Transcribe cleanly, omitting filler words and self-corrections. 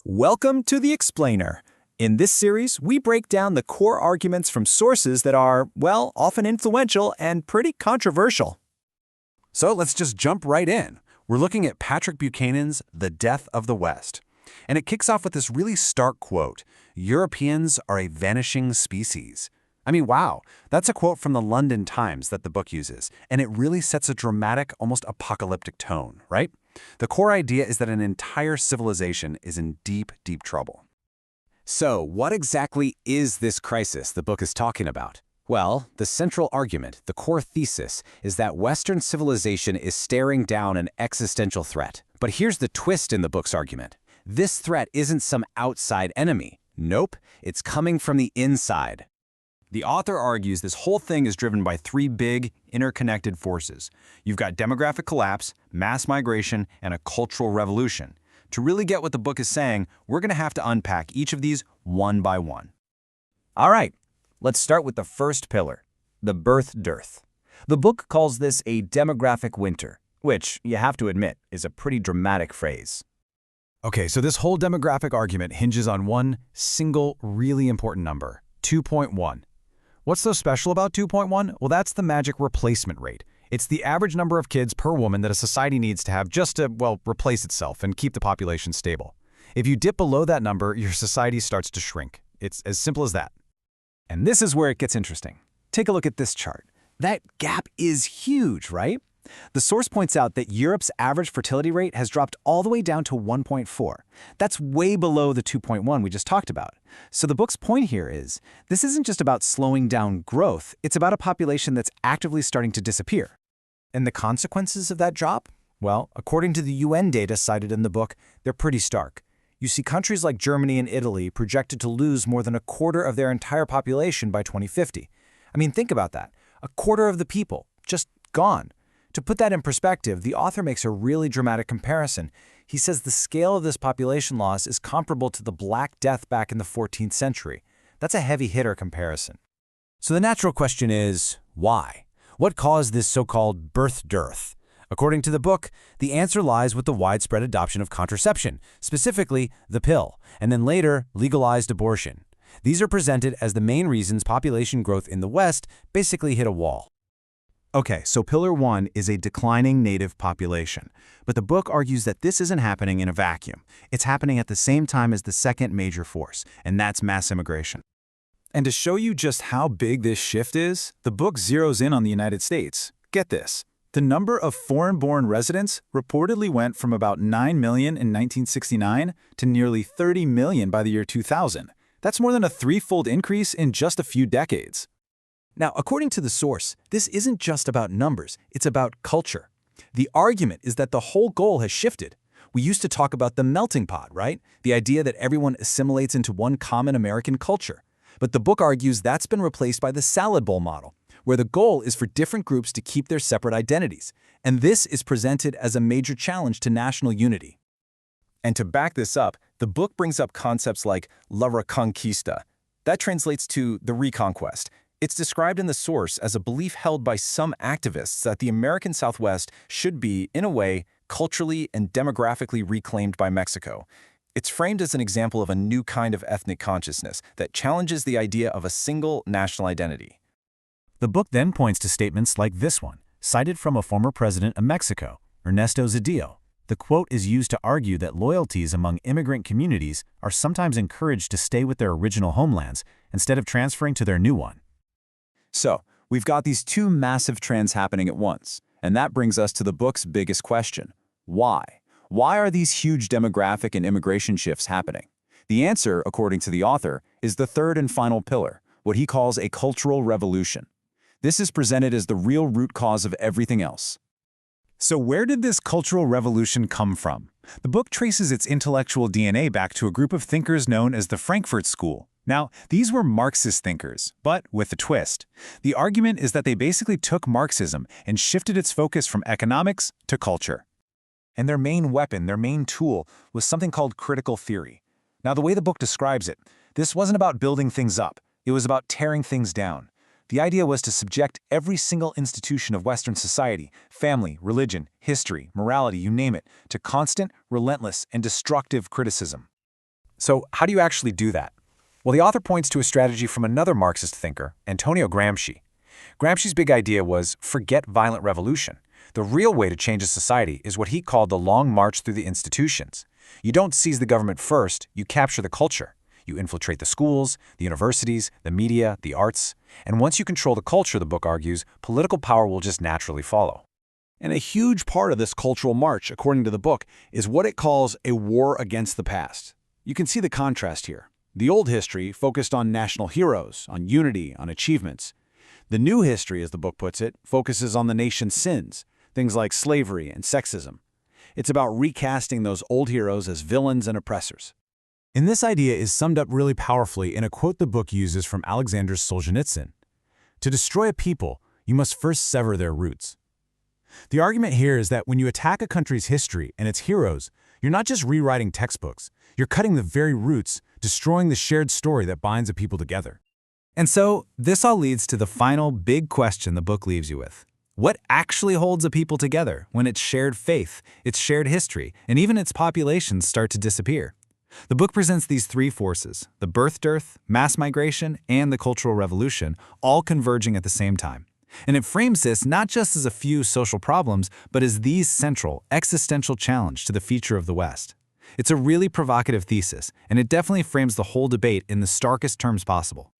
Welcome to The Explainer. In this series, we break down the core arguments from sources that are, well, often influential and pretty controversial. So let's just jump right in. We're looking at Patrick Buchanan's The Death of the West. And it kicks off with this really stark quote, "Europeans are a vanishing species." I mean, wow, that's a quote from the London Times that the book uses, and it really sets a dramatic, almost apocalyptic tone, right? The core idea is that an entire civilization is in deep, deep trouble. So, what exactly is this crisis the book is talking about? Well, the central argument, the core thesis, is that Western civilization is staring down an existential threat. But here's the twist in the book's argument. This threat isn't some outside enemy. Nope, it's coming from the inside. The author argues this whole thing is driven by three big, interconnected forces. You've got demographic collapse, mass migration, and a cultural revolution. To really get what the book is saying, we're going to have to unpack each of these one by one. All right, let's start with the first pillar, the birth dearth. The book calls this a demographic winter, which, you have to admit, is a pretty dramatic phrase. Okay, so this whole demographic argument hinges on one single, really important number, 2.1. What's so special about 2.1? Well, that's the magic replacement rate. It's the average number of kids per woman that a society needs to have just to, well, replace itself and keep the population stable. If you dip below that number, your society starts to shrink. It's as simple as that. And this is where it gets interesting. Take a look at this chart. That gap is huge, right? The source points out that Europe's average fertility rate has dropped all the way down to 1.4. That's way below the 2.1 we just talked about. So the book's point here is, this isn't just about slowing down growth, it's about a population that's actively starting to disappear. And the consequences of that drop? Well, according to the UN data cited in the book, they're pretty stark. You see countries like Germany and Italy projected to lose more than a quarter of their entire population by 2050. I mean, think about that. A quarter of the people, just gone. To put that in perspective, the author makes a really dramatic comparison. He says the scale of this population loss is comparable to the Black Death back in the 14th century. That's a heavy-hitter comparison. So the natural question is, why? What caused this so-called birth dearth? According to the book, the answer lies with the widespread adoption of contraception, specifically the pill, and then later legalized abortion. These are presented as the main reasons population growth in the West basically hit a wall. Okay, so Pillar 1 is a declining native population. But the book argues that this isn't happening in a vacuum. It's happening at the same time as the second major force, and that's mass immigration. And to show you just how big this shift is, the book zeroes in on the United States. Get this. The number of foreign-born residents reportedly went from about 9 million in 1969 to nearly 30 million by the year 2000. That's more than a threefold increase in just a few decades. Now, according to the source, this isn't just about numbers, it's about culture. The argument is that the whole goal has shifted. We used to talk about the melting pot, right? The idea that everyone assimilates into one common American culture. But the book argues that's been replaced by the salad bowl model, where the goal is for different groups to keep their separate identities. And this is presented as a major challenge to national unity. And to back this up, the book brings up concepts like la reconquista. That translates to the reconquest. It's described in the source as a belief held by some activists that the American Southwest should be, in a way, culturally and demographically reclaimed by Mexico. It's framed as an example of a new kind of ethnic consciousness that challenges the idea of a single national identity. The book then points to statements like this one, cited from a former president of Mexico, Ernesto Zedillo. The quote is used to argue that loyalties among immigrant communities are sometimes encouraged to stay with their original homelands instead of transferring to their new one. So, we've got these two massive trends happening at once, and that brings us to the book's biggest question. Why? Why are these huge demographic and immigration shifts happening? The answer, according to the author, is the third and final pillar, what he calls a cultural revolution. This is presented as the real root cause of everything else. So where did this cultural revolution come from? The book traces its intellectual DNA back to a group of thinkers known as the Frankfurt School. Now, these were Marxist thinkers, but with a twist. The argument is that they basically took Marxism and shifted its focus from economics to culture. And their main weapon, their main tool, was something called critical theory. Now, the way the book describes it, this wasn't about building things up, it was about tearing things down. The idea was to subject every single institution of Western society, family, religion, history, morality, you name it, to constant, relentless, and destructive criticism. So how do you actually do that? Well, the author points to a strategy from another Marxist thinker, Antonio Gramsci. Gramsci's big idea was forget violent revolution. The real way to change a society is what he called the long march through the institutions. You don't seize the government first, you capture the culture. You infiltrate the schools, the universities, the media, the arts. And once you control the culture, the book argues, political power will just naturally follow. And a huge part of this cultural march, according to the book, is what it calls a war against the past. You can see the contrast here. The old history focused on national heroes, on unity, on achievements. The new history, as the book puts it, focuses on the nation's sins, things like slavery and sexism. It's about recasting those old heroes as villains and oppressors. And this idea is summed up really powerfully in a quote the book uses from Alexander Solzhenitsyn. To destroy a people, you must first sever their roots. The argument here is that when you attack a country's history and its heroes, you're not just rewriting textbooks, you're cutting the very roots, destroying the shared story that binds a people together. And so, this all leads to the final big question the book leaves you with. What actually holds a people together when its shared faith, its shared history, and even its populations start to disappear? The book presents these three forces, the birth dearth, mass migration, and the Cultural Revolution, all converging at the same time. And it frames this not just as a few social problems, but as the central, existential challenge to the future of the West. It's a really provocative thesis, and it definitely frames the whole debate in the starkest terms possible.